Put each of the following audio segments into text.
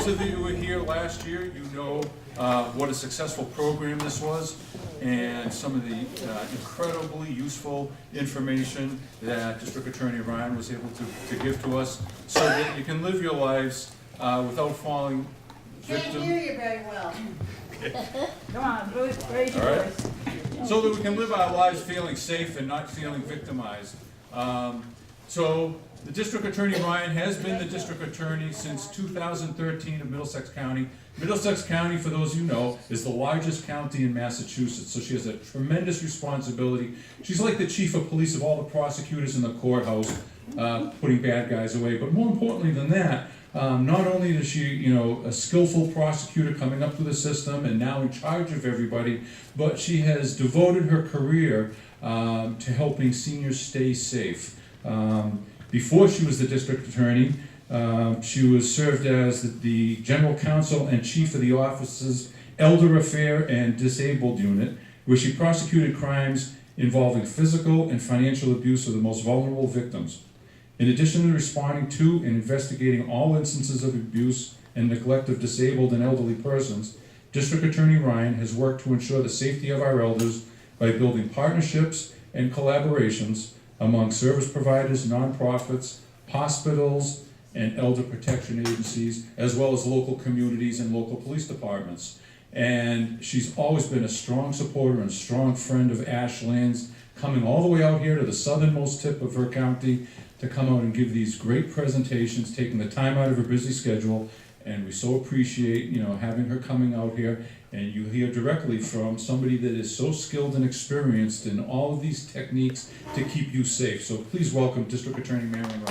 those of you who were here last year, you know what a successful program this was, and some of the incredibly useful information that District Attorney Ryan was able to give to us, so that you can live your lives without falling victim. Can't hear you very well. Come on, raise your All right. voice. So that we can live our lives feeling safe and not feeling victimized. So the District Attorney Ryan has been the District Attorney since 2013 of Middlesex County. Middlesex County, for those you know, is the largest county in Massachusetts, so she has a tremendous responsibility. She's like the chief of police of all the prosecutors in the courthouse, putting bad guys away. But more importantly than that, not only is she, a skillful prosecutor coming up through the system and now in charge of everybody, but she has devoted her career to helping seniors stay safe. Before she was the district attorney, she was served as the general counsel and chief of the office's Elder Affair and Disabled Unit, where she prosecuted crimes involving physical and financial abuse of the most vulnerable victims. In addition to responding to and investigating all instances of abuse and neglect of disabled and elderly persons, District Attorney Ryan has worked to ensure the safety of our elders by building partnerships and collaborations among service providers, nonprofits, hospitals, and elder protection agencies, as well as local communities and local police departments. And she's always been a strong supporter and strong friend of Ashland's, coming all the way out here to the southernmost tip of her county to come out and give these great presentations, taking the time out of her busy schedule. And we so appreciate, having her coming out here, and you hear directly from somebody that is so skilled and experienced in all of these techniques to keep you safe. So please welcome District Attorney Marian.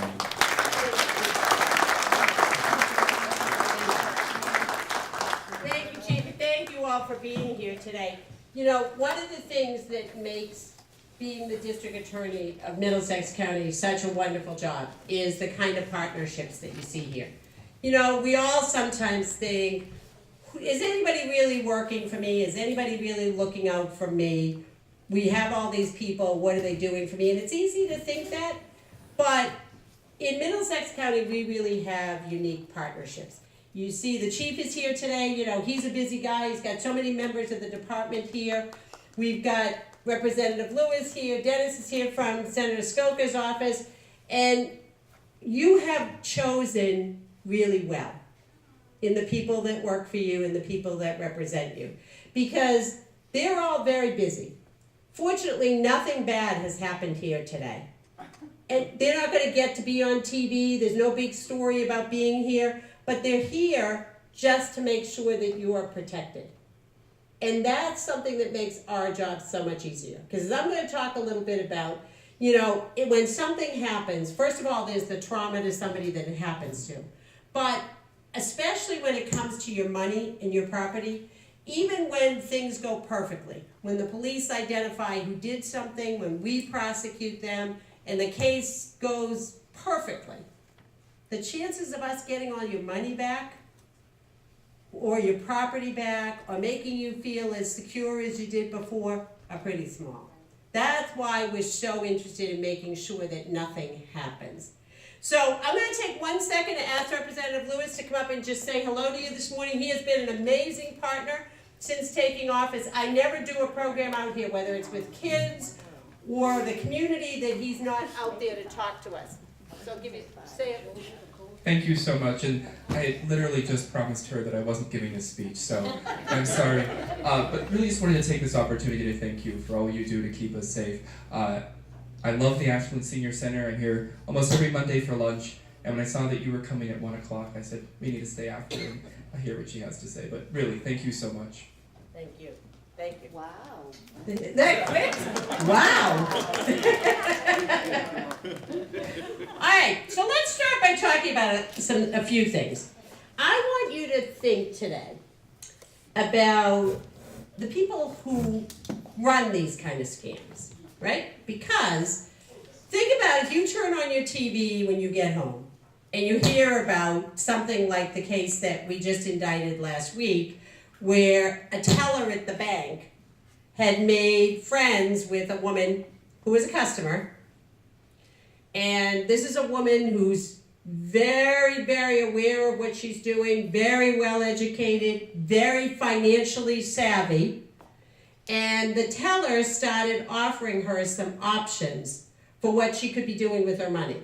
Thank you, Chief, and thank you all for being here today. One of the things that makes being the district attorney of Middlesex County such a wonderful job is the kind of partnerships that you see here. We all sometimes think, is anybody really working for me? Is anybody really looking out for me? We have all these people, what are they doing for me? And it's easy to think that, but in Middlesex County, we really have unique partnerships. You see the chief is here today, he's a busy guy, he's got so many members of the department here. We've got Representative Lewis here, Dennis is here from Senator Skoka's office, and you have chosen really well in the people that work for you and the people that represent you, because they're all very busy. Fortunately, nothing bad has happened here today. And they're not going to get to be on TV, there's no big story about being here, but they're here just to make sure that you are protected. And that's something that makes our job so much easier. Because I'm going to talk a little bit about, when something happens, first of all, there's the trauma to somebody that it happens to. But especially when it comes to your money and your property, even when things go perfectly, when the police identify who did something, when we prosecute them, and the case goes perfectly, the chances of us getting all your money back, or your property back, or making you feel as secure as you did before are pretty small. That's why we're so interested in making sure that nothing happens. So I'm going to take 1 second to ask Representative Lewis to come up and just say hello to you this morning. He has been an amazing partner since taking office. I never do a program out here, whether it's with kids or the community, that he's not out there to talk to us. So say it. Thank you so much, and I literally just promised her that I wasn't giving a speech, so I'm sorry. But really just wanted to take this opportunity to thank you for all you do to keep us safe. I love the Ashland Senior Center. I'm here almost every Monday for lunch, and when I saw that you were coming at 1 o'clock, I said, we need to stay after and hear what she has to say. But really, thank you so much. Thank you. Thank you. Wow. That quick? Wow. All right, so let's start by talking about a few things. I want you to think today about the people who run these kind of scams, right? Because think about if you turn on your TV when you get home and you hear about something like the case that we just indicted last week, where a teller at the bank had made friends with a woman who was a customer. And this is a woman who's very, very aware of what she's doing, very well educated, very financially savvy. And the teller started offering her some options for what she could be doing with her money.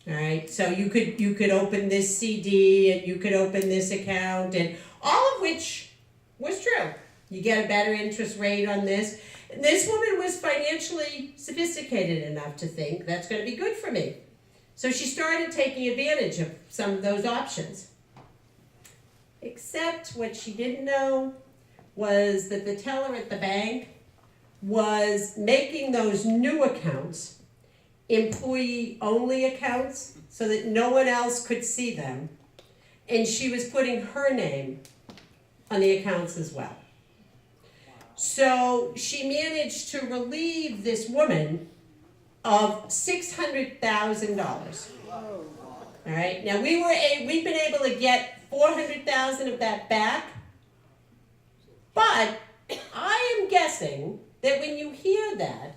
All right, so you could open this CD and you could open this account, and all of which was true. You get a better interest rate on this. And this woman was financially sophisticated enough to think that's going to be good for me. So she started taking advantage of some of those options. Except what she didn't know was that the teller at the bank was making those new accounts employee-only accounts so that no one else could see them. And she was putting her name on the accounts as well. So she managed to relieve this woman of $600,000. All right, now we've been able to get $400,000 of that back, but I am guessing that when you hear that,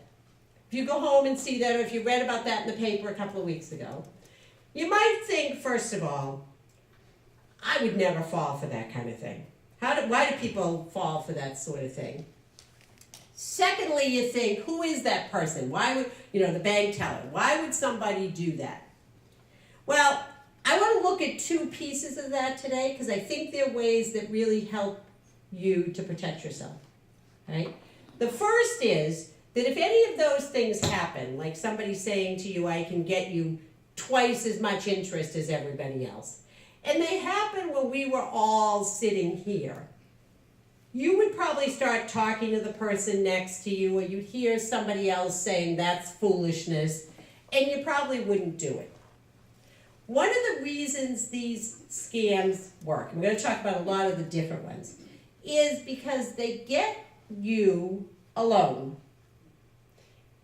if you go home and see that, or if you read about that in the paper a couple of weeks ago, you might think, first of all, I would never fall for that kind of thing. Why do people fall for that sort of thing? Secondly, you think, who is that person? Why would, the bank teller, why would somebody do that? Well, I want to look at two pieces of that today because I think they're ways that really help you to protect yourself, right? The first is that if any of those things happen, like somebody saying to you, I can get you twice as much interest as everybody else, and they happen when we were all sitting here, you would probably start talking to the person next to you, or you'd hear somebody else saying that's foolishness, and you probably wouldn't do it. One of the reasons these scams work, and we're going to talk about a lot of the different ones, is because they get you alone.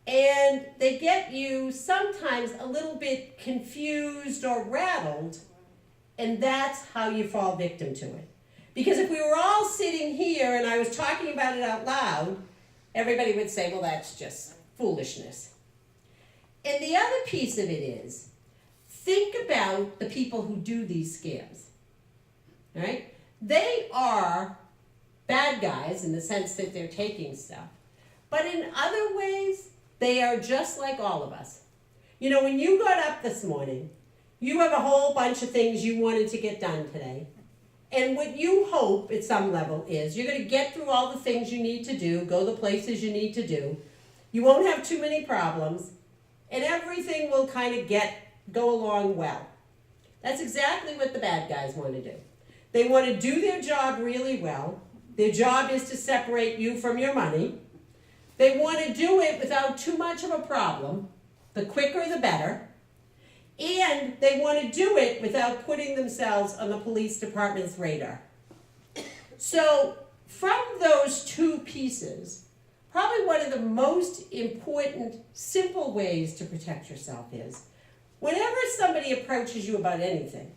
And they get you sometimes a little bit confused or rattled, and that's how you fall victim to it. Because if we were all sitting here and I was talking about it out loud, everybody would say, well, that's just foolishness. And the other piece of it is, think about the people who do these scams, right? They are bad guys in the sense that they're taking stuff. But in other ways, they are just like all of us. When you got up this morning, you have a whole bunch of things you wanted to get done today. And what you hope at some level is you're going to get through all the things you need to do, go the places you need to do. You won't have too many problems, and everything will kind of go along well. That's exactly what the bad guys want to do. They want to do their job really well. Their job is to separate you from your money. They want to do it without too much of a problem. The quicker, the better. And they want to do it without putting themselves on the police department's radar. So from those two pieces, probably one of the most important, simple ways to protect yourself is, whenever somebody approaches you about anything,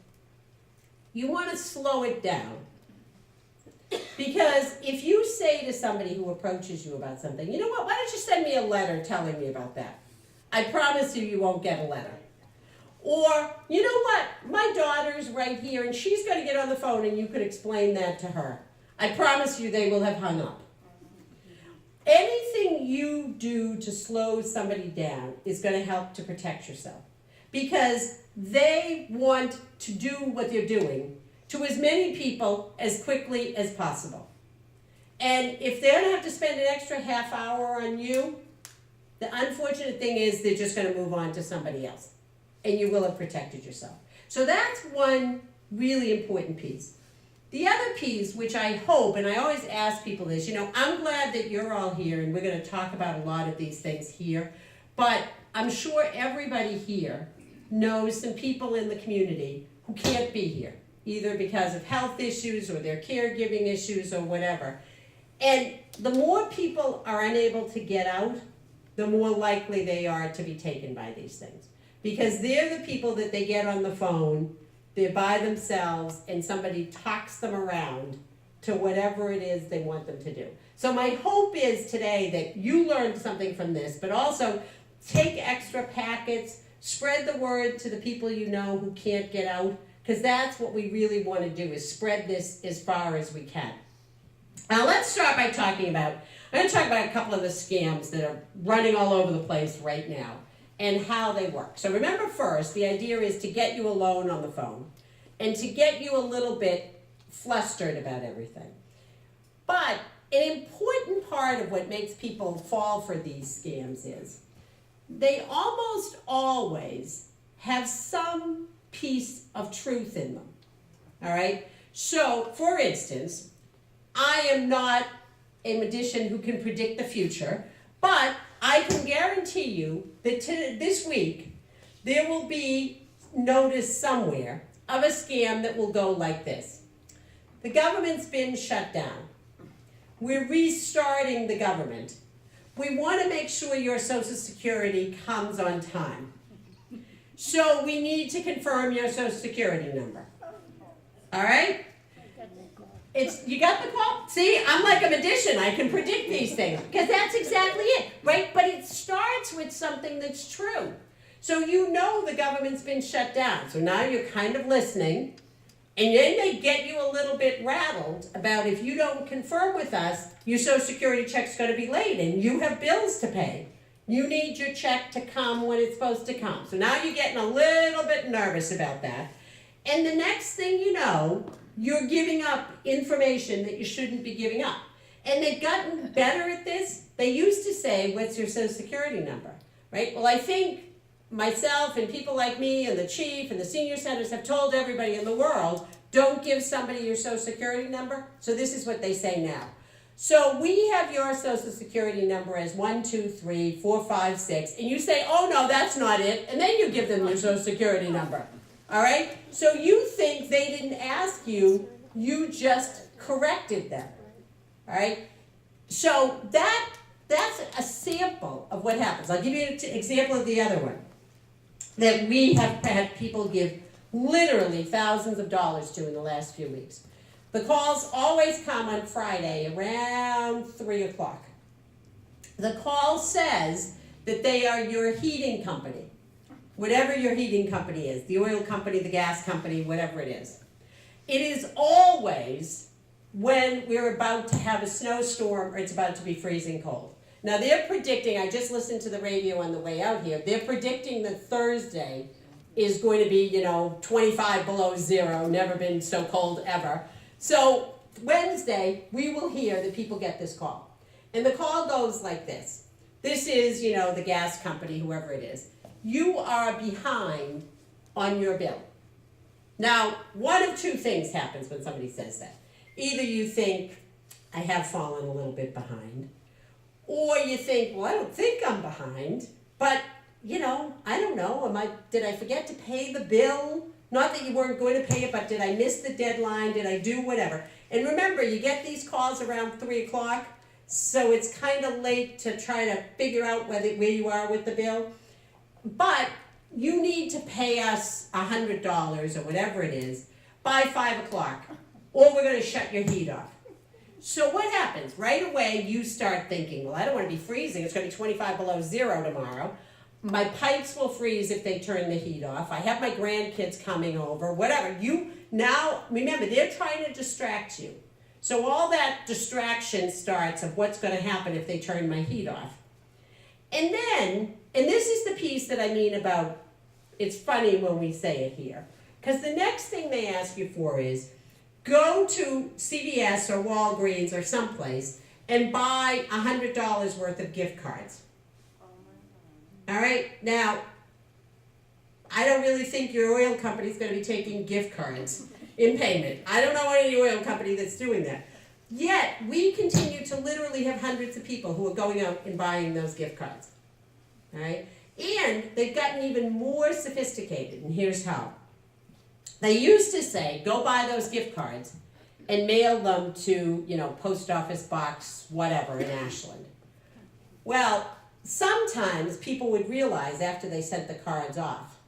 you want to slow it down. Because if you say to somebody who approaches you about something, you know what, why don't you send me a letter telling me about that? I promise you won't get a letter. Or, you know what, my daughter's right here and she's going to get on the phone and you could explain that to her. I promise you they will have hung up. Anything you do to slow somebody down is going to help to protect yourself. Because they want to do what they're doing to as many people as quickly as possible. And if they're going to have to spend an extra half hour on you, the unfortunate thing is they're just going to move on to somebody else. And you will have protected yourself. So that's one really important piece. The other piece, which I hope, and I always ask people this, I'm glad that you're all here and we're going to talk about a lot of these things here, but I'm sure everybody here knows some people in the community who can't be here, either because of health issues or their caregiving issues or whatever. And the more people are unable to get out, the more likely they are to be taken by these things. Because they're the people that they get on the phone, they're by themselves, and somebody talks them around to whatever it is they want them to do. So my hope is today that you learned something from this, but also take extra packets Spread the word to the people you know who can't get out, because that's what we really want to do, is spread this as far as we can. Now let's start by talking about, I'm going to talk about a couple of the scams that are running all over the place right now and how they work. So remember first, the idea is to get you alone on the phone and to get you a little bit flustered about everything. But an important part of what makes people fall for these scams is they almost always have some piece of truth in them. All right? So, for instance, I am not a magician who can predict the future, but I can guarantee you that this week there will be notice somewhere of a scam that will go like this. The government's been shut down. We're restarting the government. We want to make sure your Social Security comes on time. So we need to confirm your Social Security number. All right? You got the call? See, I'm like a magician. I can predict these things because that's exactly it, right? But it starts with something that's true. So you know the government's been shut down. So now you're kind of listening, and then they get you a little bit rattled about if you don't confirm with us, your Social Security check's going to be late, and you have bills to pay. You need your check to come when it's supposed to come. So now you're getting a little bit nervous about that. And the next thing you know, you're giving up information that you shouldn't be giving up. And they've gotten better at this. They used to say, what's your Social Security number, right? Well, I think myself and people like me and the chief and the senior centers have told everybody in the world, don't give somebody your Social Security number. So this is what they say now. So we have your Social Security number as 1, 2, 3, 4, 5, 6, and you say, oh no, that's not it, and then you give them your Social Security number. All right? So you think they didn't ask you, you just corrected them. All right? So that's a sample of what happens. I'll give you an example of the other one that we have had people give literally thousands of dollars to in the last few weeks. The calls always come on Friday around 3 o'clock. The call says that they are your heating company. Whatever your heating company is, the oil company, the gas company, whatever it is. It is always when we're about to have a snowstorm or it's about to be freezing cold. Now they're predicting, I just listened to the radio on the way out here, they're predicting that Thursday is going to be, 25 below zero, never been so cold ever. So Wednesday, we will hear that people get this call. And the call goes like this. This is, the gas company, whoever it is. You are behind on your bill. Now, one of two things happens when somebody says that. Either you think, I have fallen a little bit behind, or you think, well, I don't think I'm behind, but, I don't know, did I forget to pay the bill? Not that you weren't going to pay it, but did I miss the deadline? Did I do whatever? And remember, you get these calls around 3 o'clock, so it's kind of late to try to figure out where you are with the bill. But you need to pay us $100 or whatever it is by 5 o'clock, or we're going to shut your heat off. So what happens? Right away, you start thinking, well, I don't want to be freezing. It's going to be 25 below zero tomorrow. My pipes will freeze if they turn the heat off. I have my grandkids coming over, whatever. Now, remember, they're trying to distract you. So all that distraction starts of what's going to happen if they turn my heat off. And then, and this is the piece that I mean about, it's funny when we say it here, because the next thing they ask you for is, go to CVS or Walgreens or someplace and buy $100 worth of gift cards. All right, now, I don't really think your oil company is going to be taking gift cards in payment. I don't know any oil company that's doing that. Yet, we continue to literally have hundreds of people who are going out and buying those gift cards. All right, and they've gotten even more sophisticated, and here's how. They used to say, go buy those gift cards and mail them to, post office box, whatever, in Ashland. Well, sometimes people would realize after they sent the cards off,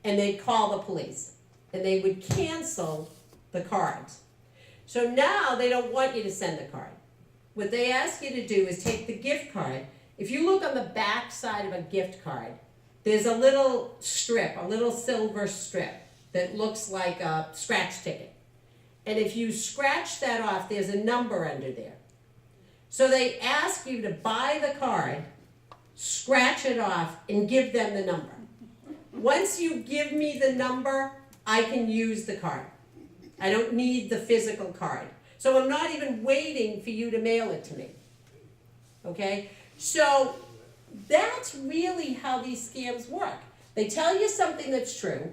and they'd call the police, and they would cancel the cards. So now they don't want you to send the card. What they ask you to do is take the gift card. If you look on the back side of a gift card, there's a little strip, a little silver strip that looks like a scratch ticket. And if you scratch that off, there's a number under there. So they ask you to buy the card, scratch it off, and give them the number. Once you give me the number, I can use the card. I don't need the physical card. So I'm not even waiting for you to mail it to me. Okay? So that's really how these scams work. They tell you something that's true,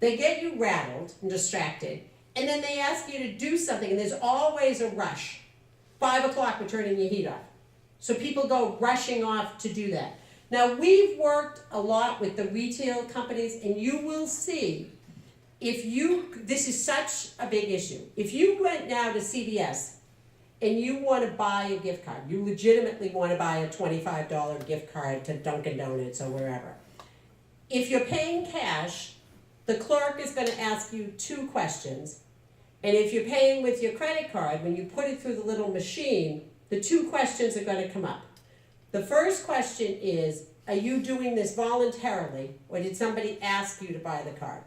they get you rattled and distracted, and then they ask you to do something, and there's always a rush. 5 o'clock, we're turning your heat off. So people go rushing off to do that. Now, we've worked a lot with the retail companies, and you will see, this is such a big issue. If you went now to CVS and you want to buy a gift card, you legitimately want to buy a $25 gift card to Dunkin' Donuts or wherever. If you're paying cash, the clerk is going to ask you 2 questions. And if you're paying with your credit card, when you put it through the little machine, the 2 questions are going to come up. The first question is, are you doing this voluntarily, or did somebody ask you to buy the card?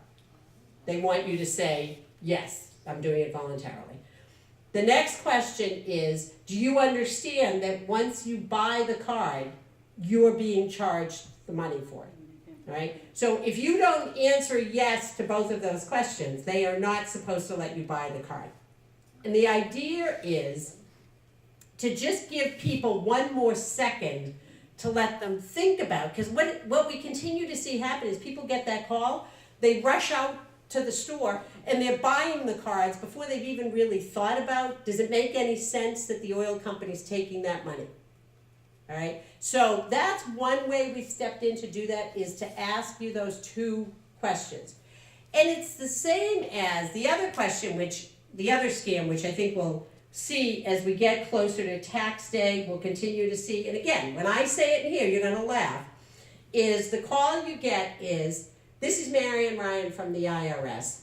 They want you to say, yes, I'm doing it voluntarily. The next question is, do you understand that once you buy the card, you're being charged the money for it? Right? So if you don't answer yes to both of those questions, they are not supposed to let you buy the card. And the idea is to just give people one more second to let them think about, because what we continue to see happen is people get that call, they rush out to the store, and they're buying the cards before they've even really thought about, does it make any sense that the oil company's taking that money? All right, so that's one way we stepped in to do that, is to ask you those 2 questions. And it's the same as the other question, the other scam, which I think we'll see as we get closer to tax day, we'll continue to see, and again, when I say it in here, you're going to laugh, is the call you get is, this is Marian Ryan from the IRS.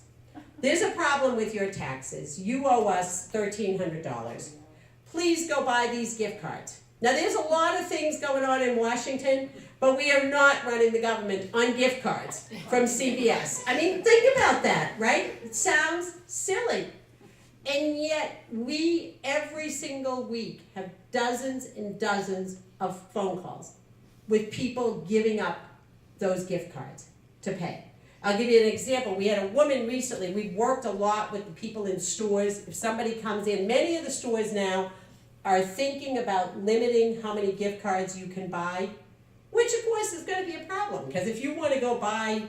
There's a problem with your taxes. You owe us $1,300. Please go buy these gift cards. Now, there's a lot of things going on in Washington, but we are not running the government on gift cards from CVS. I mean, think about that, right? It sounds silly. And yet, we, every single week, have dozens and dozens of phone calls with people giving up those gift cards to pay. I'll give you an example. We had a woman recently, we've worked a lot with the people in stores. If somebody comes in, many of the stores now are thinking about limiting how many gift cards you can buy, which of course is going to be a problem, because if you want to go buy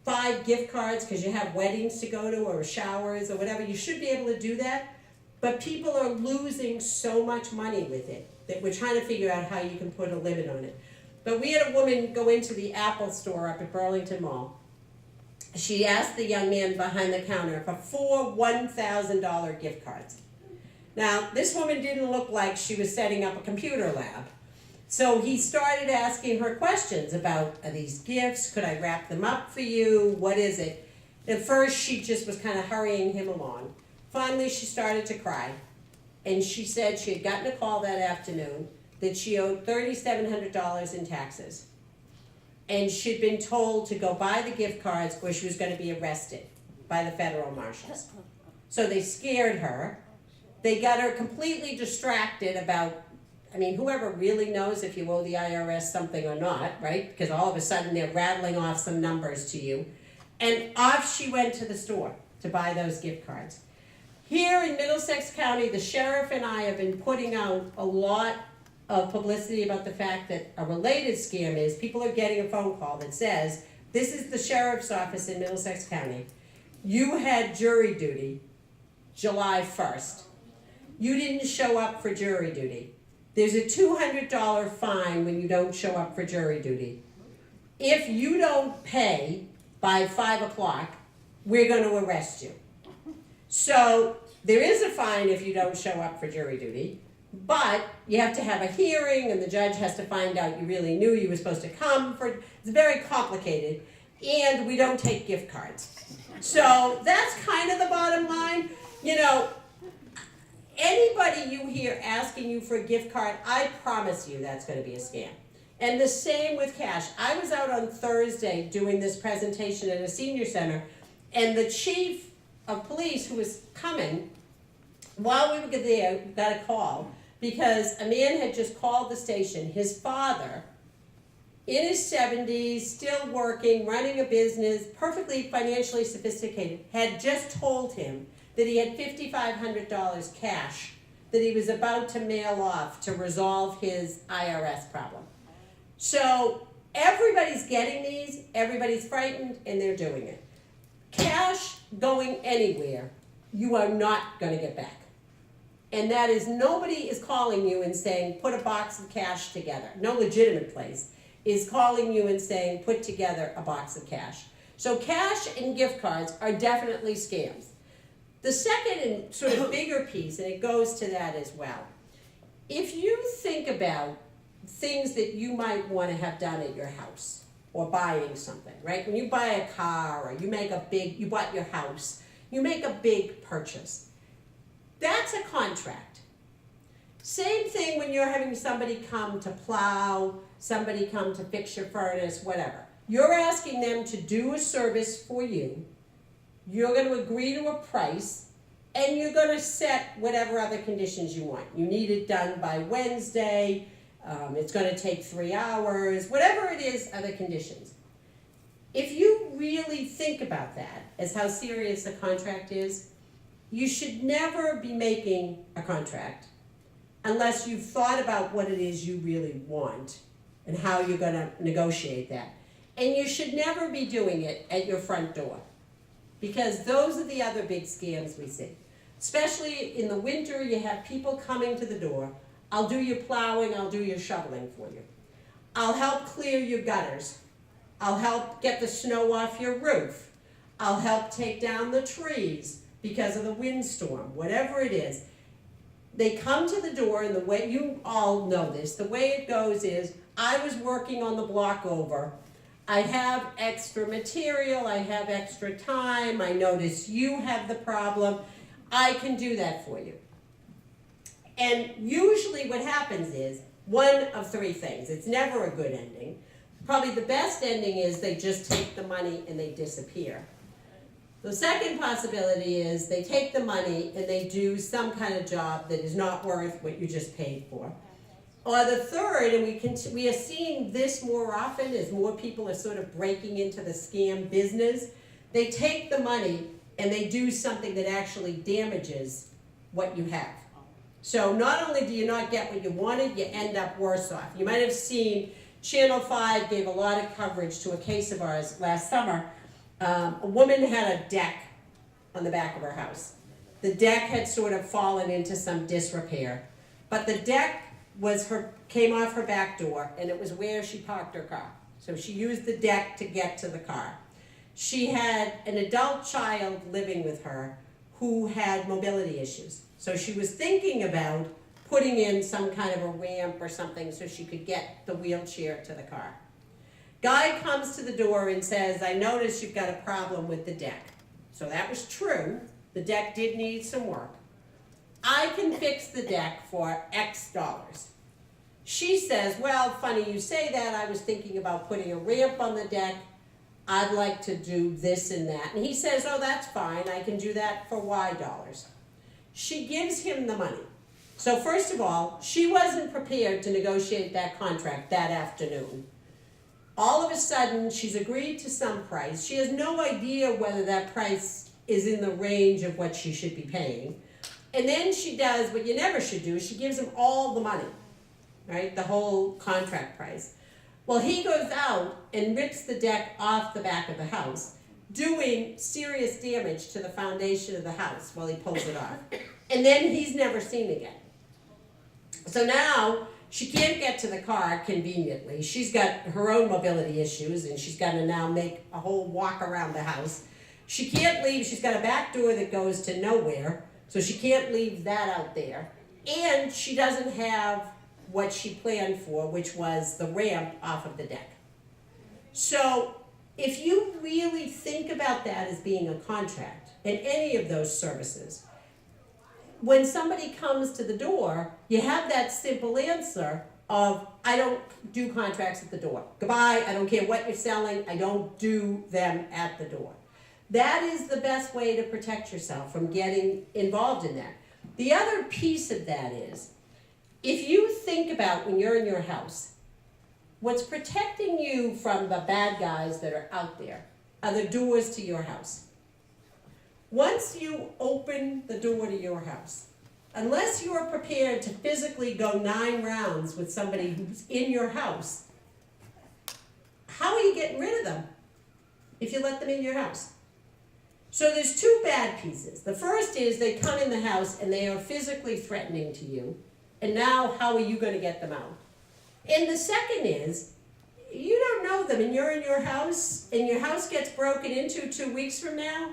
5 gift cards because you have weddings to go to or showers or whatever, you should be able to do that. But people are losing so much money with it that we're trying to figure out how you can put a limit on it. But we had a woman go into the Apple store up at Burlington Mall. She asked the young man behind the counter for 4 $1,000 gift cards. Now, this woman didn't look like she was setting up a computer lab. So he started asking her questions about, are these gifts? Could I wrap them up for you? What is it? At first, she just was kind of hurrying him along. Finally, she started to cry. And she said she had gotten a call that afternoon that she owed $3,700 in taxes. And she'd been told to go buy the gift cards or she was going to be arrested by the federal marshals. So they scared her. They got her completely distracted about, I mean, whoever really knows if you owe the IRS something or not, right? Because all of a sudden they're rattling off some numbers to you. And off she went to the store to buy those gift cards. Here in Middlesex County, the sheriff and I have been putting out a lot of publicity about the fact that a related scam is people are getting a phone call that says, this is the sheriff's office in Middlesex County. You had jury duty July 1st. You didn't show up for jury duty. There's a $200 fine when you don't show up for jury duty. If you don't pay by 5 o'clock, we're going to arrest you. So there is a fine if you don't show up for jury duty, but you have to have a hearing and the judge has to find out you really knew you were supposed to come for. It's very complicated, and we don't take gift cards. So that's kind of the bottom line. You know, anybody you hear asking you for a gift card, I promise you that's going to be a scam. And the same with cash. I was out on Thursday doing this presentation at a senior center, and the chief of police who was coming, while we were there, got a call because a man had just called the station. His father, in his 70s, still working, running a business, perfectly financially sophisticated, had just told him that he had $5,500 cash that he was about to mail off to resolve his IRS problem. So everybody's getting these, everybody's frightened, and they're doing it. Cash going anywhere, you are not going to get back. And that is, nobody is calling you and saying, put a box of cash together. No legitimate place is calling you and saying, put together a box of cash. So cash and gift cards are definitely scams. The second and sort of bigger piece, and it goes to that as well, if you think about things that you might want to have done at your house or buying something, right? When you buy a car or you bought your house, you make a big purchase. That's a contract. Same thing when you're having somebody come to plow, somebody come to fix your furnace, whatever. You're asking them to do a service for you. You're going to agree to a price, and you're going to set whatever other conditions you want. You need it done by Wednesday. It's going to take 3 hours. Whatever it is, other conditions. If you really think about that as how serious a contract is, you should never be making a contract unless you've thought about what it is you really want and how you're going to negotiate that. And you should never be doing it at your front door, because those are the other big scams we see. Especially in the winter, you have people coming to the door. I'll do your plowing, I'll do your shoveling for you. I'll help clear your gutters. I'll help get the snow off your roof. I'll help take down the trees because of the windstorm, whatever it is. They come to the door, and the way, you all know this, the way it goes is, I was working on the block over. I have extra material, I have extra time, I notice you have the problem. I can do that for you. And usually what happens is one of three things. It's never a good ending. Probably the best ending is they just take the money and they disappear. The second possibility is they take the money and they do some kind of job that is not worth what you just paid for. Or the third, and we are seeing this more often as more people are sort of breaking into the scam business, they take the money and they do something that actually damages what you have. So not only do you not get what you wanted, you end up worse off. You might have seen Channel 5 gave a lot of coverage to a case of ours last summer. A woman had a deck on the back of her house. The deck had sort of fallen into some disrepair, but the deck came off her back door, and it was where she parked her car. So she used the deck to get to the car. She had an adult child living with her who had mobility issues. So she was thinking about putting in some kind of a ramp or something so she could get the wheelchair to the car. Guy comes to the door and says, I notice you've got a problem with the deck. So that was true. The deck did need some work. I can fix the deck for X dollars. She says, well, funny you say that. I was thinking about putting a ramp on the deck. I'd like to do this and that. And he says, oh, that's fine. I can do that for Y dollars. She gives him the money. So first of all, she wasn't prepared to negotiate that contract that afternoon. All of a sudden, she's agreed to some price. She has no idea whether that price is in the range of what she should be paying. And then she does what you never should do. She gives him all the money, right? The whole contract price. Well, he goes out and rips the deck off the back of the house, doing serious damage to the foundation of the house while he pulls it off. And then he's never seen again. So now she can't get to the car conveniently. She's got her own mobility issues, and she's got to now make a whole walk around the house. She can't leave. She's got a back door that goes to nowhere, so she can't leave that out there. And she doesn't have what she planned for, which was the ramp off of the deck. So if you really think about that as being a contract in any of those services, when somebody comes to the door, you have that simple answer, of, I don't do contracts at the door. Goodbye, I don't care what you're selling, I don't do them at the door. That is the best way to protect yourself from getting involved in that. The other piece of that is, if you think about when you're in your house, what's protecting you from the bad guys that are out there are the doors to your house. Once you open the door to your house, unless you're prepared to physically go 9 rounds with somebody who's in your house, how are you getting rid of them if you let them in your house? So there's 2 bad pieces. The first is they come in the house and they are physically threatening to you, and now how are you going to get them out? And the second is, you don't know them and you're in your house and your house gets broken into 2 weeks from now,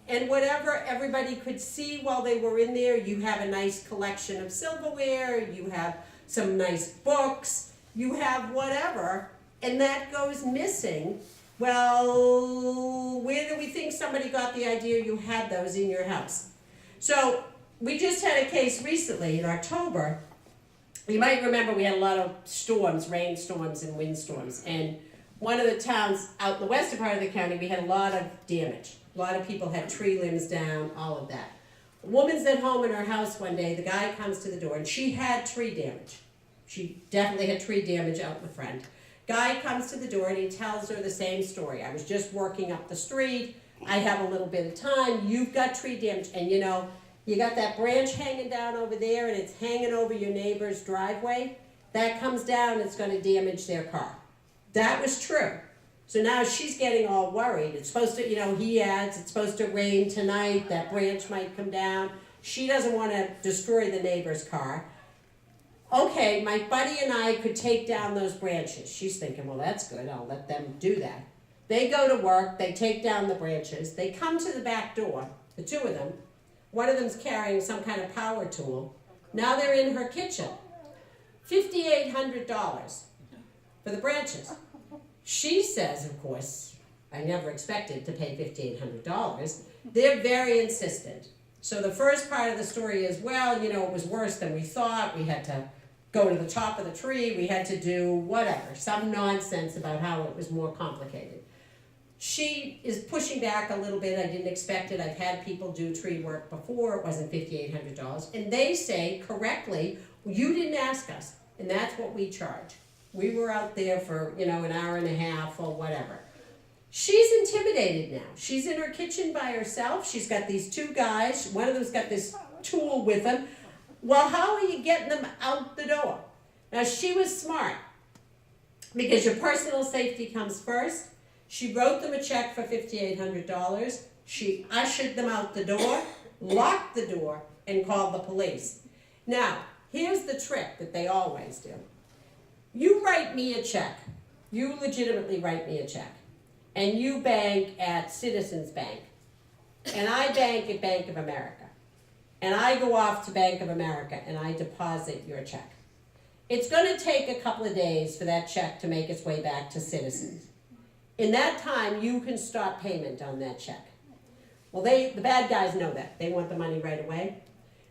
and whatever everybody could see while they were in there, you have a nice collection of silverware, you have some nice books, you have whatever, and that goes missing. Well, where do we think somebody got the idea you had those in your house? So we just had a case recently in October. You might remember we had a lot of storms, rainstorms and windstorms, and one of the towns out in the western part of the county, we had a lot of damage. A lot of people had tree limbs down, all of that. A woman's at home in her house one day, the guy comes to the door, and she had tree damage. She definitely had tree damage out in the front. Guy comes to the door and he tells her the same story. I was just working up the street, I have a little bit of time, you've got tree damage, and you know, you got that branch hanging down over there and it's hanging over your neighbor's driveway. That comes down, it's going to damage their car. That was true. So now she's getting all worried. It's supposed to, you know, he adds, it's supposed to rain tonight, that branch might come down. She doesn't want to destroy the neighbor's car. Okay, my buddy and I could take down those branches. She's thinking, well, that's good, I'll let them do that. They go to work, they take down the branches, they come to the back door, the 2 of them. One of them's carrying some kind of power tool. Now they're in her kitchen. $5,800 for the branches. She says, of course, I never expected to pay $5,800. They're very insistent. So the first part of the story is, well, you know, it was worse than we thought. We had to go to the top of the tree. We had to do whatever, some nonsense about how it was more complicated. She is pushing back a little bit. I didn't expect it. I've had people do tree work before. It wasn't $5,800. And they say correctly, you didn't ask us, and that's what we charge. We were out there for, you know, an hour and a half or whatever. She's intimidated now. She's in her kitchen by herself. She's got these 2 guys. One of them's got this tool with him. Well, how are you getting them out the door? Now, she was smart because your personal safety comes first. She wrote them a check for $5,800. She ushered them out the door, locked the door, and called the police. Now, here's the trick that they always do. You write me a check. You legitimately write me a check. And you bank at Citizens Bank. And I bank at Bank of America. And I go off to Bank of America and I deposit your check. It's going to take a couple of days for that check to make its way back to Citizens. In that time, you can stop payment on that check. Well, the bad guys know that. They want the money right away.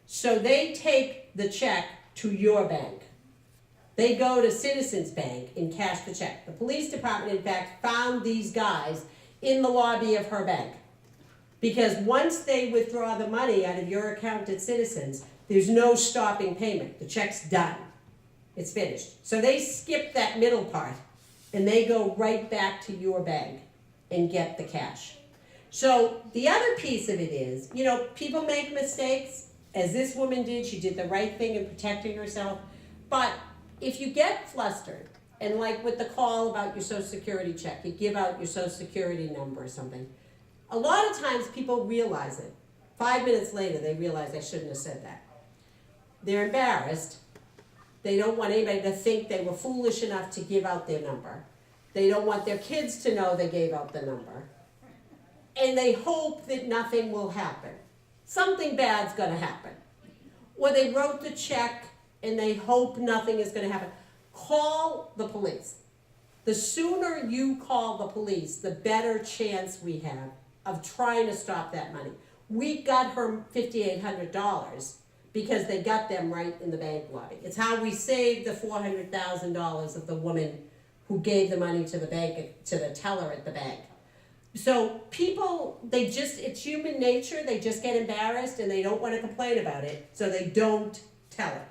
So they take the check to your bank. They go to Citizens Bank and cash the check. The police department, in fact, found these guys in the lobby of her bank. Because once they withdraw the money out of your account at Citizens, there's no stopping payment. The check's done. It's finished. So they skip that middle part and they go right back to your bank and get the cash. So the other piece of it is, you know, people make mistakes, as this woman did. She did the right thing in protecting herself. But if you get flustered, and like with the call about your Social Security check, you give out your Social Security number or something, a lot of times people realize it. 5 minutes later, they realize they shouldn't have said that. They're embarrassed. They don't want anybody to think they were foolish enough to give out their number. They don't want their kids to know they gave out the number. And they hope that nothing will happen. Something bad's going to happen. Or they wrote the check and they hope nothing is going to happen. Call the police. The sooner you call the police, the better chance we have of trying to stop that money. We got her $5,800 because they got them right in the bank lobby. It's how we saved the $400,000 of the woman who gave the money to the bank, to the teller at the bank. So people, it's human nature, they just get embarrassed and they don't want to complain about it, so they don't tell it.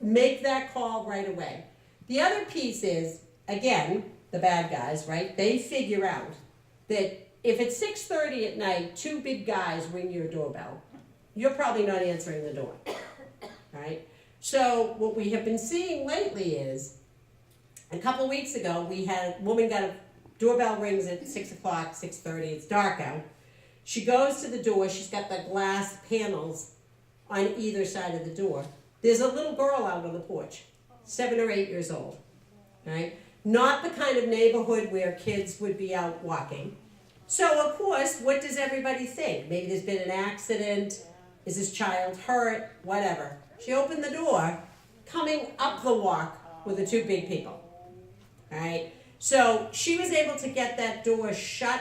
Make that call right away. The other piece is, again, the bad guys, right? They figure out that if it's 6:30 at night, two big guys ring your doorbell, you're probably not answering the door, right? So what we have been seeing lately is, a couple weeks ago, we had a woman got a doorbell rings at 6 o'clock, 6:30, it's dark out. She goes to the door, she's got the glass panels on either side of the door. There's a little girl out on the porch, 7 or 8 years old, right? Not the kind of neighborhood where kids would be out walking. So of course, what does everybody think? Maybe there's been an accident, is this child hurt, whatever. She opened the door, coming up the walk with the two big people, right? So she was able to get that door shut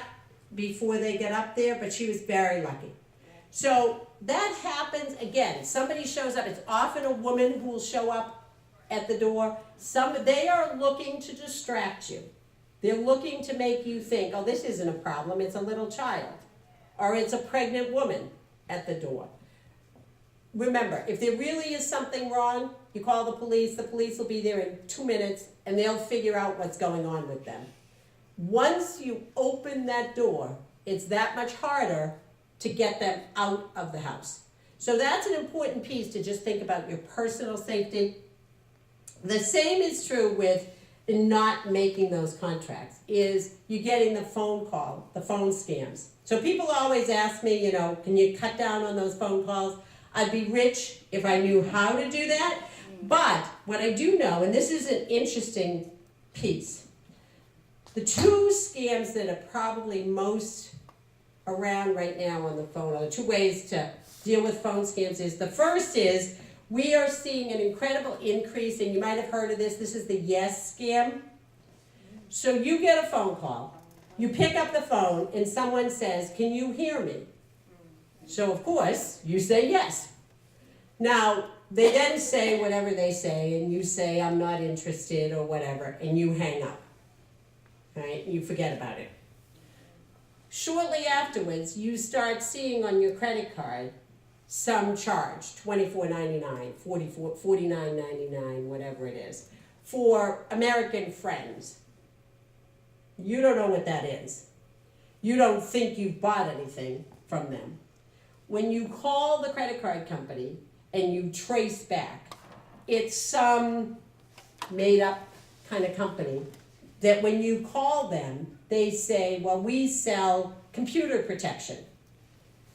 before they get up there, but she was very lucky. So that happens again. Somebody shows up. It's often a woman who will show up at the door. They are looking to distract you. They're looking to make you think, oh, this isn't a problem. It's a little child. Or it's a pregnant woman at the door. Remember, if there really is something wrong, you call the police will be there in 2 minutes, and they'll figure out what's going on with them. Once you open that door, it's that much harder to get them out of the house. So that's an important piece to just think about your personal safety. The same is true with not making those contracts, is you getting the phone call, the phone scams. So people always ask me, can you cut down on those phone calls? I'd be rich if I knew how to do that. But what I do know, and this is an interesting piece, the two scams that are probably most around right now on the phone, or the two ways to deal with phone scams is, the first is, we are seeing an incredible increase, and you might have heard of this is the yes scam. So you get a phone call, you pick up the phone, and someone says, can you hear me? So of course, you say yes. Now, they then say whatever they say, and you say, I'm not interested, or whatever, and you hang up, right? You forget about it. Shortly afterwards, you start seeing on your credit card some charge, $24.99, $49.99, whatever it is, for American Friends. You don't know what that is. You don't think you've bought anything from them. When you call the credit card company and you trace back, it's some made-up kind of company that when you call them, they say, well, we sell computer protection.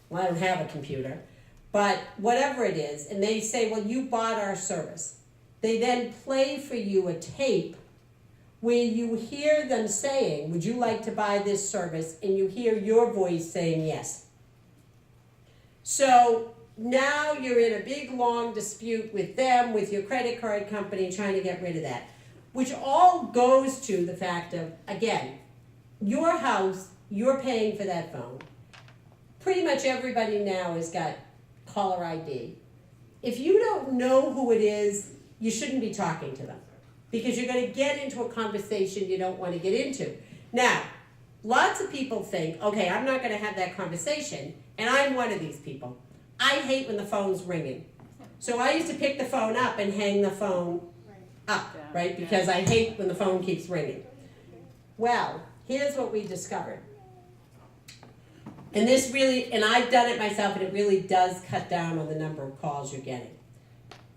Well, I don't have a computer, but whatever it is, and they say, well, you bought our service. They then play for you a tape where you hear them saying, would you like to buy this service? And you hear your voice saying yes. So now you're in a big, long dispute with them, with your credit card company, trying to get rid of that. Which all goes to the fact of, again, your house, you're paying for that phone. Pretty much everybody now has got caller ID. If you don't know who it is, you shouldn't be talking to them, because you're going to get into a conversation you don't want to get into. Now, lots of people think, okay, I'm not going to have that conversation, and I'm one of these people. I hate when the phone's ringing. So I used to pick the phone up and hang the phone up, right? Because I hate when the phone keeps ringing. Well, here's what we discovered. And this really, and I've done it myself, and it really does cut down on the number of calls you're getting.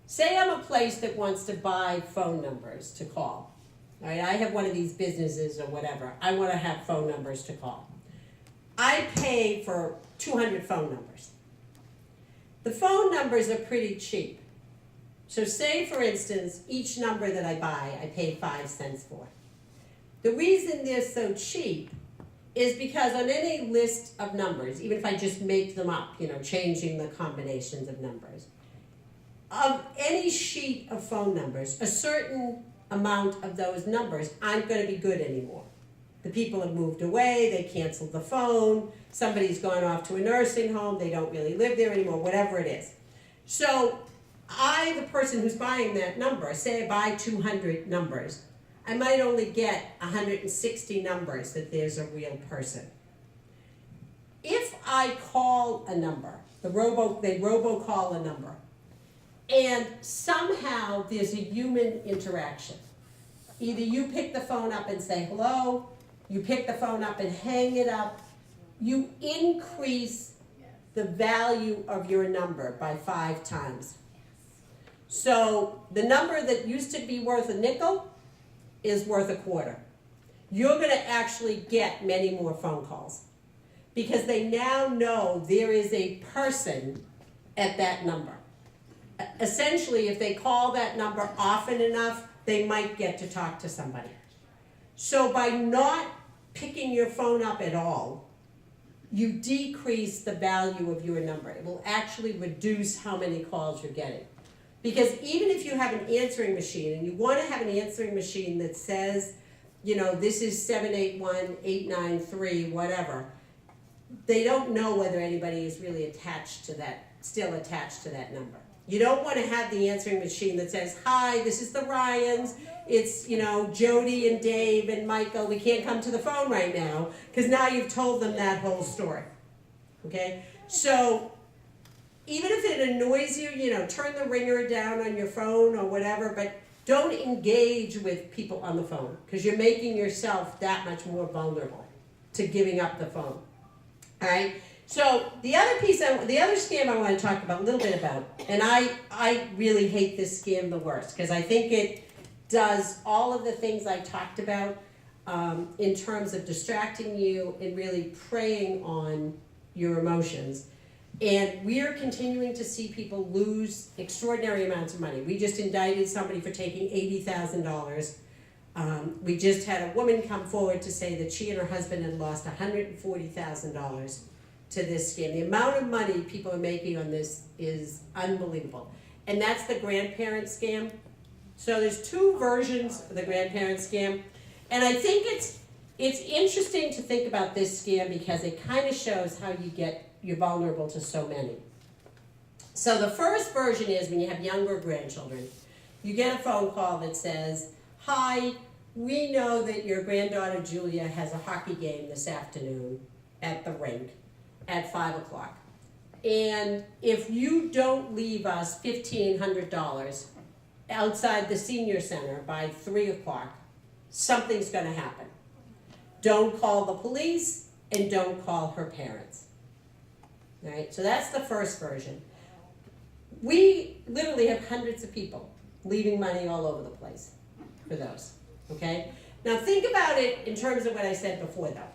Say I'm a place that wants to buy phone numbers to call. All right, I have one of these businesses or whatever. I want to have phone numbers to call. I pay for 200 phone numbers. The phone numbers are pretty cheap. So say, for instance, each number that I buy, I pay 5 cents for. The reason they're so cheap is because on any list of numbers, even if I just make them up, changing the combinations of numbers, of any sheet of phone numbers, a certain amount of those numbers aren't going to be good anymore. The people have moved away, they canceled the phone, somebody's gone off to a nursing home, they don't really live there anymore, whatever it is. So I, the person who's buying that number, say I buy 200 numbers, I might only get 160 numbers that there's a real person. If I call a number, they robocall a number, and somehow there's a human interaction. Either you pick the phone up and say hello, you pick the phone up and hang it up, you increase the value of your number by 5 times. So the number that used to be worth a nickel is worth a quarter. You're going to actually get many more phone calls because they now know there is a person at that number. Essentially, if they call that number often enough, they might get to talk to somebody. So by not picking your phone up at all, you decrease the value of your number. It will actually reduce how many calls you're getting. Because even if you have an answering machine, and you want to have an answering machine that says, you know, this is 781-893, whatever, they don't know whether anybody is really attached to that, still attached to that number. You don't want to have the answering machine that says, hi, this is the Ryans, it's, you know, Jody and Dave and Michael, we can't come to the phone right now, because now you've told them that whole story, okay? So, even if it annoys you, you know, turn the ringer down on your phone or whatever, but don't engage with people on the phone, because you're making yourself that much more vulnerable to giving up the phone, all right? So the other piece, the other scam I want to talk about a little bit about, and I really hate this scam the worst because I think it does all of the things I talked about in terms of distracting you and really preying on your emotions. And we are continuing to see people lose extraordinary amounts of money. We just indicted somebody for taking $80,000. We just had a woman come forward to say that she and her husband had lost $140,000 to this scam. The amount of money people are making on this is unbelievable. And that's the grandparent scam. So there's 2 versions of the grandparent scam. And I think it's interesting to think about this scam because it kind of shows how you're vulnerable to so many. So the first version is when you have younger grandchildren. You get a phone call that says, hi, we know that your granddaughter Julia has a hockey game this afternoon at the rink at 5 o'clock. And if you don't leave us $1,500 outside the senior center by 3 o'clock, something's going to happen. Don't call the police and don't call her parents. All right, so that's the first version. We literally have hundreds of people leaving money all over the place for those, okay? Now think about it in terms of what I said before though.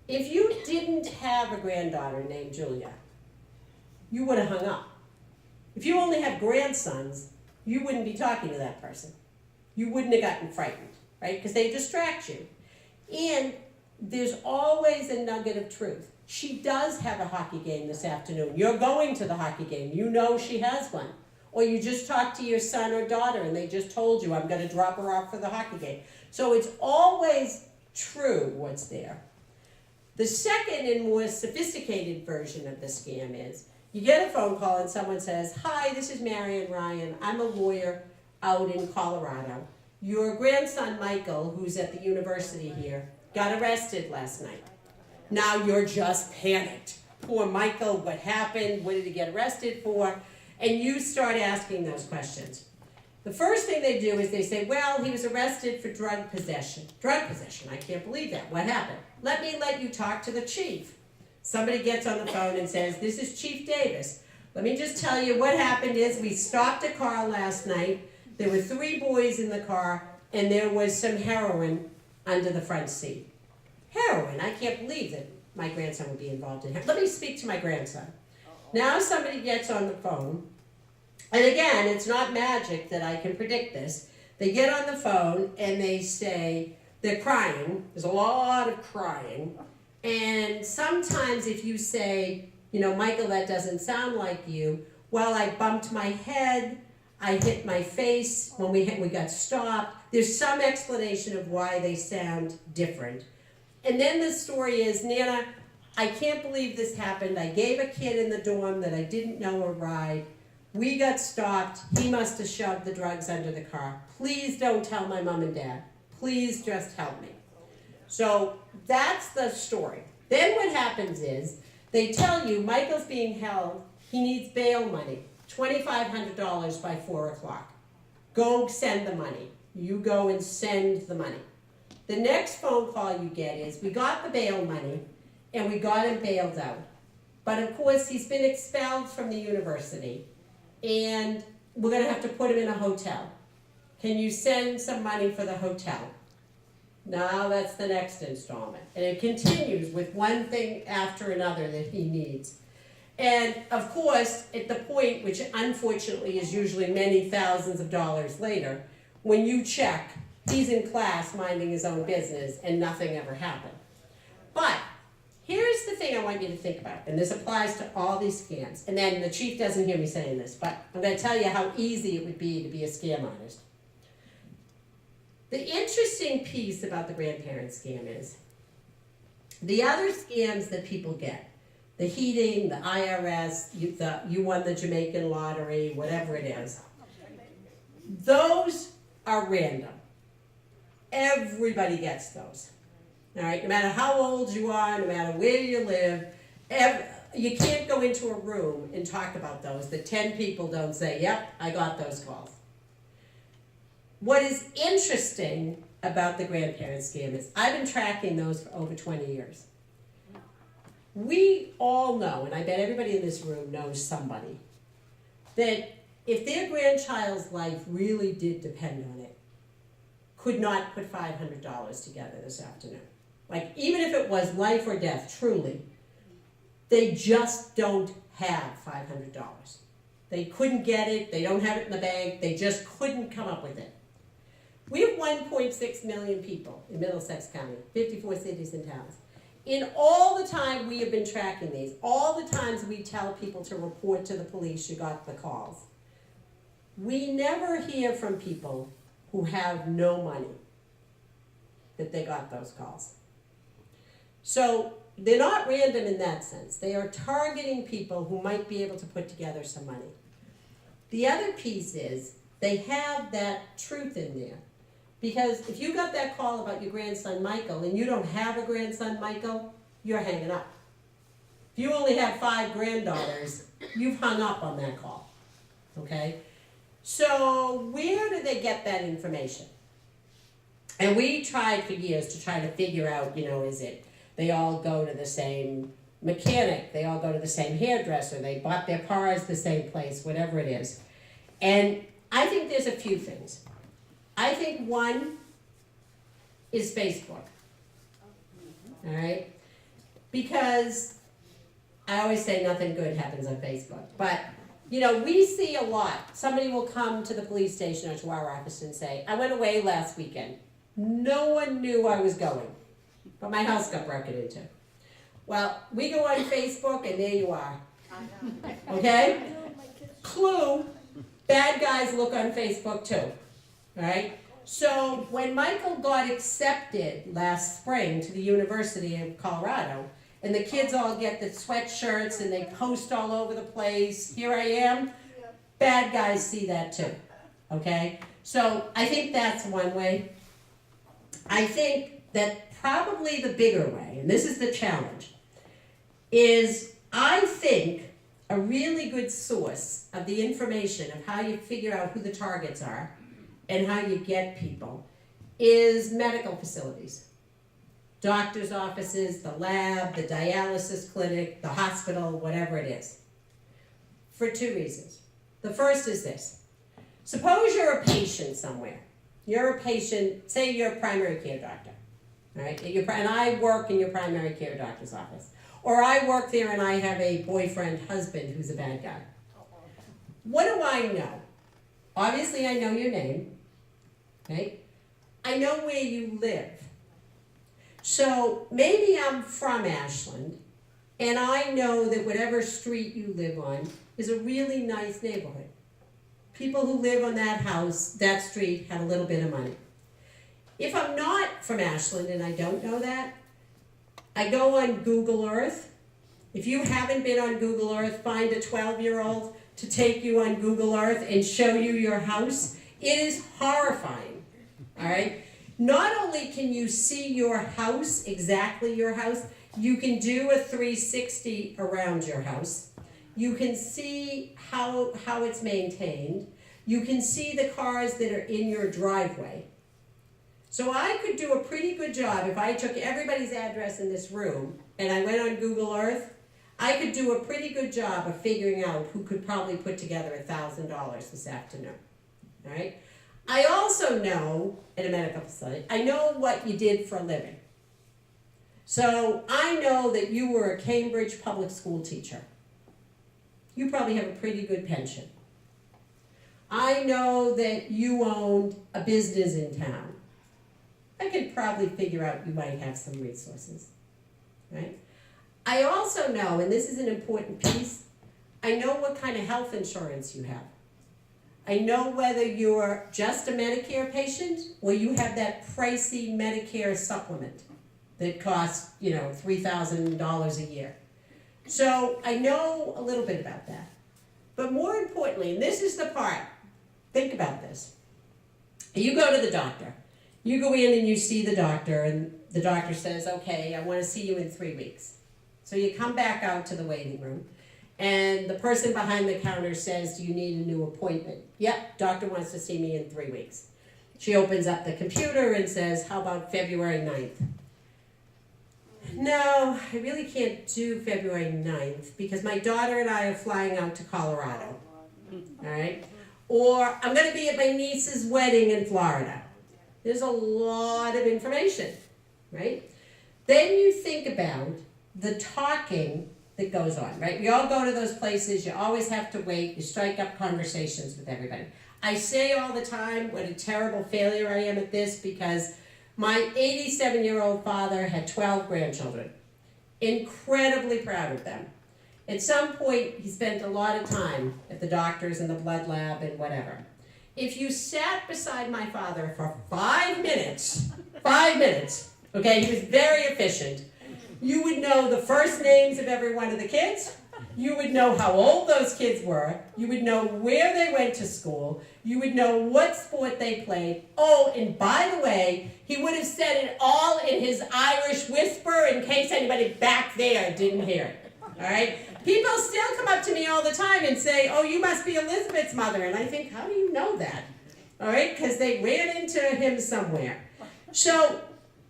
If you didn't have a granddaughter named Julia, you would have hung up. If you only have grandsons, you wouldn't be talking to that person. You wouldn't have gotten frightened, right? Because they distract you. And there's always a nugget of truth. She does have a hockey game this afternoon. You're going to the hockey game. You know she has one. Or you just talked to your son or daughter and they just told you, I'm going to drop her off for the hockey game. So it's always true what's there. The second and more sophisticated version of the scam is you get a phone call and someone says, hi, this is Marian Ryan. I'm a lawyer out in Colorado. Your grandson, Michael, who's at the university here, got arrested last night. Now you're just panicked. Poor Michael, what happened? What did he get arrested for? And you start asking those questions. The first thing they do is they say, well, he was arrested for drug possession. Drug possession, I can't believe that. What happened? Let me let you talk to the chief. Somebody gets on the phone and says, this is Chief Davis. Let me just tell you what happened is we stopped a car last night. There were 3 boys in the car and there was some heroin under the front seat. Heroin, I can't believe that my grandson would be involved in heroin. Let me speak to my grandson. Now somebody gets on the phone, and again, it's not magic that I can predict this. They get on the phone and they say, they're crying, there's a lot of crying, and sometimes if you say, you know, Michael, that doesn't sound like you, well, I bumped my head, I hit my face when we got stopped. There's some explanation of why they sound different. And then the story is, Nana, I can't believe this happened. I gave a kid in the dorm that I didn't know a ride. We got stopped. He must have shoved the drugs under the car. Please don't tell my mom and dad. Please just help me. So that's the story. Then what happens is they tell you Michael's being held. He needs bail money, $2,500 by 4 o'clock. Go send the money. You go and send the money. The next phone call you get is, we got the bail money and we got him bailed out. But of course, he's been expelled from the university and we're gonna have to put him in a hotel. Can you send some money for the hotel? Now that's the next installment. And it continues with one thing after another that he needs. And of course, at the point, which unfortunately is usually many thousands of dollars later, when you check, he's in class minding his own business and nothing ever happened. But here's the thing I want you to think about, and this applies to all these scams. And then the chief doesn't hear me saying this, but I'm going to tell you how easy it would be to be a scam artist. The interesting piece about the grandparent scam is the other scams that people get, the heating, the IRS, you won the Jamaican lottery, whatever it is, those are random. Everybody gets those. All right, no matter how old you are, no matter where you live, you can't go into a room and talk about those that 10 people don't say, yep, I got those calls. What is interesting about the grandparent scam is I've been tracking those for over 20 years. We all know, and I bet everybody in this room knows somebody, that if their grandchild's life really did depend on it, could not put $500 together this afternoon. Like, even if it was life or death, truly, they just don't have $500. They couldn't get it, they don't have it in the bank, they just couldn't come up with it. We have 1.6 million people in Middlesex County, 54 cities and towns. In all the time we have been tracking these, all the times we tell people to report to the police you got the calls, we never hear from people who have no money that they got those calls. So they're not random in that sense. They are targeting people who might be able to put together some money. The other piece is they have that truth in there. Because if you got that call about your grandson Michael and you don't have a grandson Michael, you're hanging up. If you only have 5 granddaughters, you've hung up on that call. Okay? So where do they get that information? And we tried for years to try to figure out, is it they all go to the same mechanic, they all go to the same hairdresser, they bought their cars the same place, whatever it is. And I think there's a few things. I think one is Facebook, all right? Because I always say nothing good happens on Facebook, but we see a lot. Somebody will come to the police station or to our office and say, I went away last weekend. No one knew I was going, but my house got broken into. Well, we go on Facebook and there you are, okay? Clue, bad guys look on Facebook too. Right? So when Michael got accepted last spring to the University of Colorado, and the kids all get the sweatshirts and they post all over the place, here I am, bad guys see that too. Okay? So I think that's one way. I think that probably the bigger way, and this is the challenge, is I think a really good source of the information of how you figure out who the targets are and how you get people is medical facilities. Doctor's offices, the lab, the dialysis clinic, the hospital, whatever it is. For 2 reasons. The first is this. Suppose you're a patient somewhere. You're a patient, say you're a primary care doctor. All right? And I work in your primary care doctor's office. Or I work there and I have a boyfriend, husband who's a bad guy. What do I know? Obviously, I know your name. Okay? I know where you live. So maybe I'm from Ashland, and I know that whatever street you live on is a really nice neighborhood. People who live on that house, that street, have a little bit of money. If I'm not from Ashland and I don't know that, I go on Google Earth. If you haven't been on Google Earth, find a 12-year-old, to take you on Google Earth and show you your house. It is horrifying, all right? Not only can you see your house, exactly your house, you can do a 360 around your house. You can see how it's maintained. You can see the cars that are in your driveway. So I could do a pretty good job if I took everybody's address in this room and I went on Google Earth. I could do a pretty good job of figuring out who could probably put together $1,000 this afternoon, all right? I also know, at a medical facility, I know what you did for a living. So I know that you were a Cambridge public school teacher. You probably have a pretty good pension. I know that you owned a business in town. I could probably figure out you might have some resources, right? I also know, and this is an important piece, I know what kind of health insurance you have. I know whether you're just a Medicare patient or you have that pricey Medicare supplement that costs, $3,000 a year. So I know a little bit about that. But more importantly, and this is the part, think about this. You go to the doctor. You go in and you see the doctor, and the doctor says, okay, I want to see you in 3 weeks. So you come back out to the waiting room, and the person behind the counter says, do you need a new appointment? Yep, doctor wants to see me in 3 weeks. She opens up the computer and says, how about February 9th? No, I really can't do February 9th because my daughter and I are flying out to Colorado, all right? Or I'm going to be at my niece's wedding in Florida. There's a lot of information, right? Then you think about the talking that goes on, right? We all go to those places. You always have to wait. You strike up conversations with everybody. I say all the time what a terrible failure I am at this because my 87-year-old father had 12 grandchildren. Incredibly proud of them. At some point, he spent a lot of time at the doctors and the blood lab and whatever. If you sat beside my father for 5 minutes, okay, he was very efficient, you would know the first names of every one of the kids. You would know how old those kids were. You would know where they went to school. You would know what sport they played. Oh, and by the way, he would have said it all in his Irish whisper in case anybody back there didn't hear it. All right? People still come up to me all the time and say, oh, you must be Elizabeth's mother. And I think, how do you know that? All right? Because they ran into him somewhere. So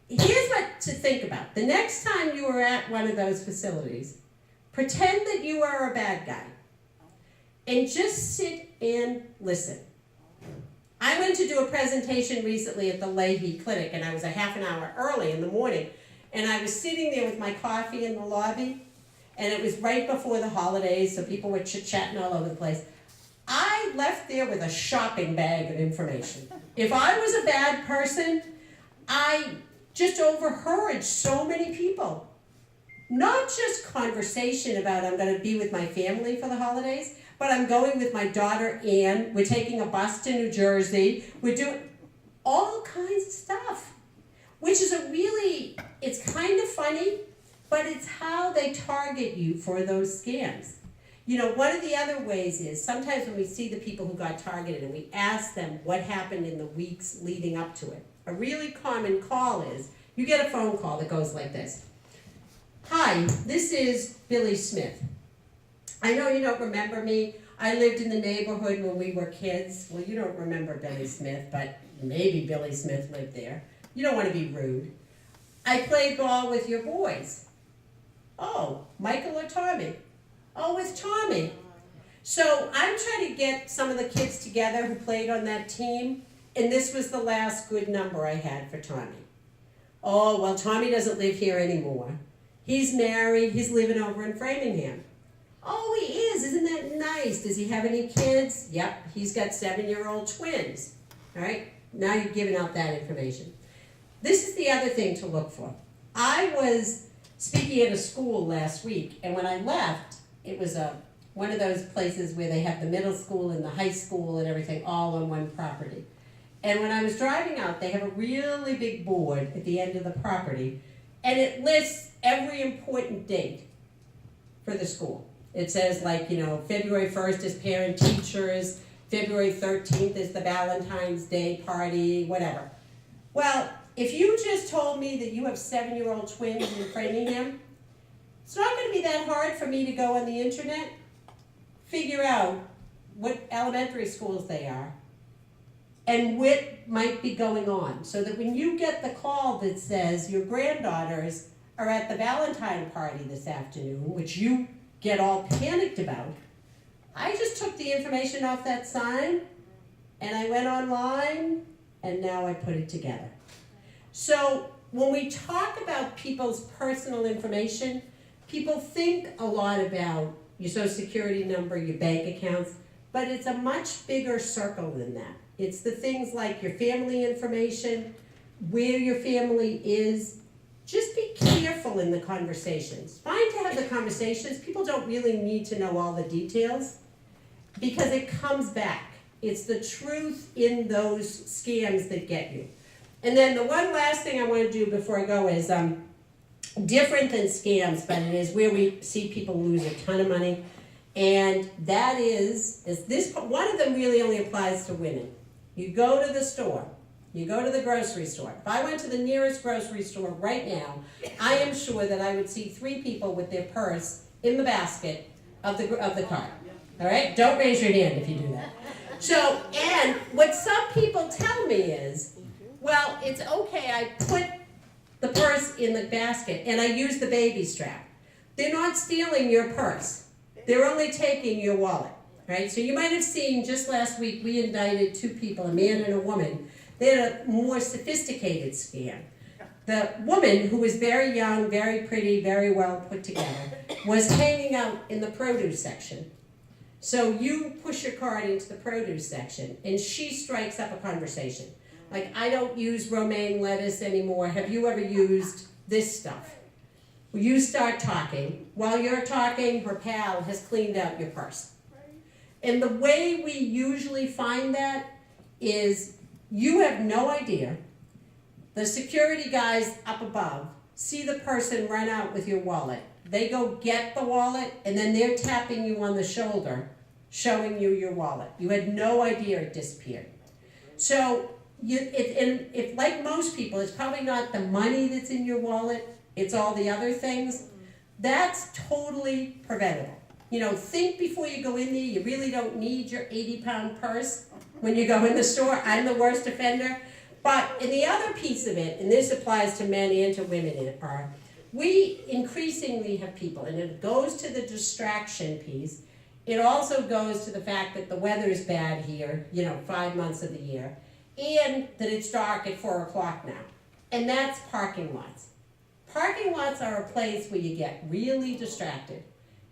here's what to think about. The next time you are at one of those facilities, pretend that you are a bad guy and just sit and listen. I went to do a presentation recently at the Leahy Clinic, and I was a half an hour early in the morning, and I was sitting there with my coffee in the lobby, and it was right before the holidays, so people were chit-chatting all over the place. I left there with a shopping bag of information. If I was a bad person, I just overheard so many people. Not just conversation about I'm going to be with my family for the holidays, but I'm going with my daughter Ann. We're taking a bus to New Jersey. We're doing all kinds of stuff, which is it's kind of funny, but it's how they target you for those scams. One of the other ways is sometimes when we see the people who got targeted and we ask them what happened in the weeks leading up to it, a really common call is you get a phone call that goes like this. Hi, this is Billy Smith. I know you don't remember me. I lived in the neighborhood when we were kids. Well, you don't remember Billy Smith, but maybe Billy Smith lived there. You don't want to be rude. I played ball with your boys. Oh, Michael or Tommy? Oh, it's Tommy. So I'm trying to get some of the kids together who played on that team, and this was the last good number I had for Tommy. Oh, well, Tommy doesn't live here anymore. He's married. He's living over in Framingham. Oh, he is. Isn't that nice? Does he have any kids? Yep, he's got 7-year-old twins. All right? Now you've given out that information. This is the other thing to look for. I was speaking at a school last week, and when I left, it was one of those places where they have the middle school and the high school and everything all on one property. And when I was driving out, they have a really big board at the end of the property, and it lists every important date for the school. It says like, you know, February 1st is parent teachers, February 13th is the Valentine's Day party, whatever. Well, if you just told me that you have 7-year-old twins in Framingham, it's not going to be that hard for me to go on the internet, figure out what elementary schools they are, and what might be going on. So that when you get the call that says your granddaughters are at the Valentine party this afternoon, which you get all panicked about, I just took the information off that sign and I went online and now I put it together. So when we talk about people's personal information, people think a lot about your social security number, your bank accounts, but it's a much bigger circle than that. It's the things like your family information, where your family is. Just be careful in the conversations. Fine to have the conversations. People don't really need to know all the details because it comes back. It's the truth in those scams that get you. And then the one last thing I want to do before I go is different than scams, but it is where we see people lose a ton of money. And that is this, one of them really only applies to women. You go to the store. You go to the grocery store. If I went to the nearest grocery store right now, I am sure that I would see 3 people with their purse in the basket of the cart. All right? Don't raise your hand if you do that. So, and what some people tell me is, well, it's okay, I put the purse in the basket and I use the baby strap. They're not stealing your purse. They're only taking your wallet, right? So you might have seen just last week we indicted 2 people, a man and a woman. They had a more sophisticated scam. The woman, who was very young, very pretty, very well put together, was hanging out in the produce section. So you push your card into the produce section, and she strikes up a conversation. Like, I don't use romaine lettuce anymore. Have you ever used this stuff? Well, you start talking. While you're talking, her pal has cleaned out your purse. And the way we usually find that is you have no idea. The security guys up above see the person run out with your wallet. They go get the wallet, and then they're tapping you on the shoulder, showing you your wallet. You had no idea it disappeared. So, if like most people, it's probably not the money that's in your wallet, it's all the other things. That's totally preventable. You know, think before you go in there. You really don't need your 80-pound purse when you go in the store. I'm the worst offender. But in the other piece of it, and this applies to men and to women, we increasingly have people, and it goes to the distraction piece. It also goes to the fact that the weather is bad here, 5 months of the year, and that it's dark at 4 o'clock now. And that's parking lots. Parking lots are a place where you get really distracted.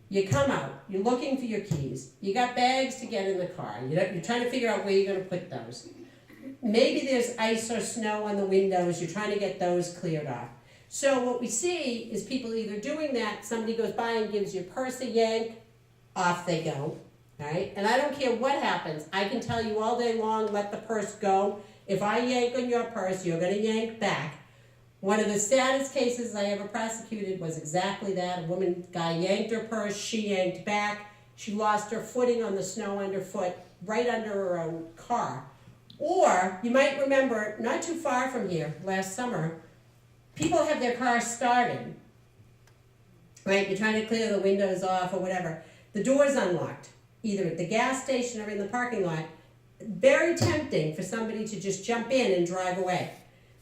You come out, you're looking for your keys, you got bags to get in the car, you're trying to figure out where you're going to put those. Maybe there's ice or snow on the windows, you're trying to get those cleared off. So what we see is people either doing that, somebody goes by and gives your purse a yank, off they go, right? And I don't care what happens, I can tell you all day long, let the purse go. If I yank on your purse, you're going to yank back. One of the saddest cases I ever prosecuted was exactly that. Guy yanked her purse, she yanked back. She lost her footing on the snow underfoot, right under her own car. Or, you might remember, not too far from here, last summer, people have their cars started, right? You're trying to clear the windows off or whatever. The door's unlocked, either at the gas station or in the parking lot. Very tempting for somebody to just jump in and drive away.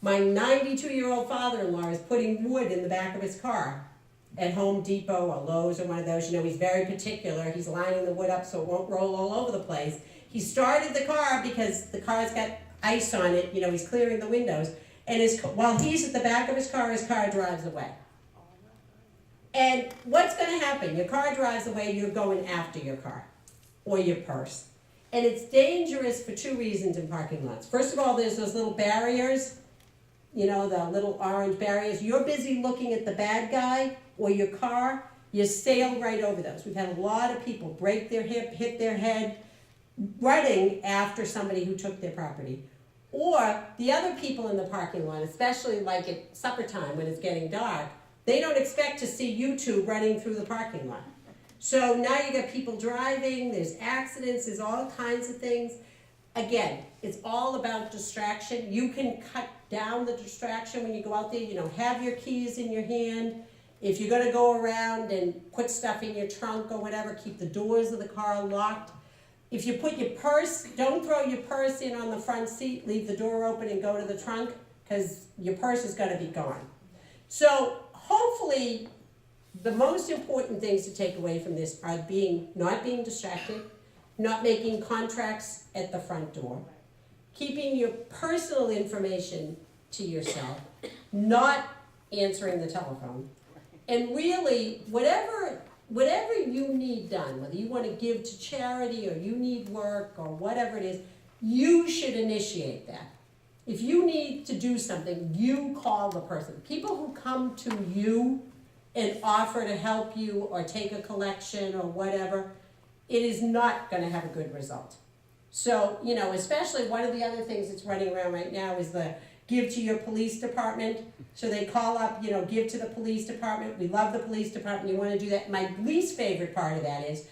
My 92-year-old father-in-law is putting wood in the back of his car at Home Depot or Lowe's or one of those. He's very particular. He's lining the wood up so it won't roll all over the place. He started the car because the car's got ice on it. He's clearing the windows. And while he's at the back of his car drives away. And what's going to happen? Your car drives away, you're going after your car or your purse. And it's dangerous for 2 reasons in parking lots. First of all, there's those little barriers. The little orange barriers. You're busy looking at the bad guy or your car, you sail right over those. We've had a lot of people break their hip, hit their head, running after somebody who took their property. Or the other people in the parking lot, especially like at supper time when it's getting dark, they don't expect to see you two running through the parking lot. So now you got people driving, there's accidents, there's all kinds of things. Again, it's all about distraction. You can cut down the distraction when you go out there, have your keys in your hand. If you're gonna go around and put stuff in your trunk or whatever, keep the doors of the car locked. If you put your purse, don't throw your purse in on the front seat, leave the door open and go to the trunk, because your purse is gonna be gone. So hopefully, the most important things to take away from this are not being distracted, not making contracts at the front door, keeping your personal information to yourself, not answering the telephone, and really, whatever you need done, whether you want to give to charity or you need work or whatever it is, you should initiate that. If you need to do something, you call the person. People who come to you and offer to help you or take a collection or whatever, it is not going to have a good result. So, especially one of the other things that's running around right now is the give to your police department. So they call up, give to the police department. We love the police department. You want to do that. My least favorite part of that is,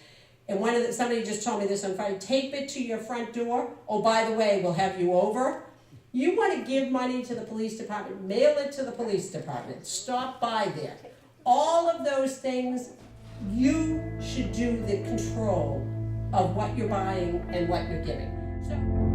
and somebody just told me this on Friday, tape it to your front door. Oh, by the way, we'll have you over. You want to give money to the police department, mail it to the police department. Stop by there. All of those things, you should do the control of what you're buying and what you're giving. So.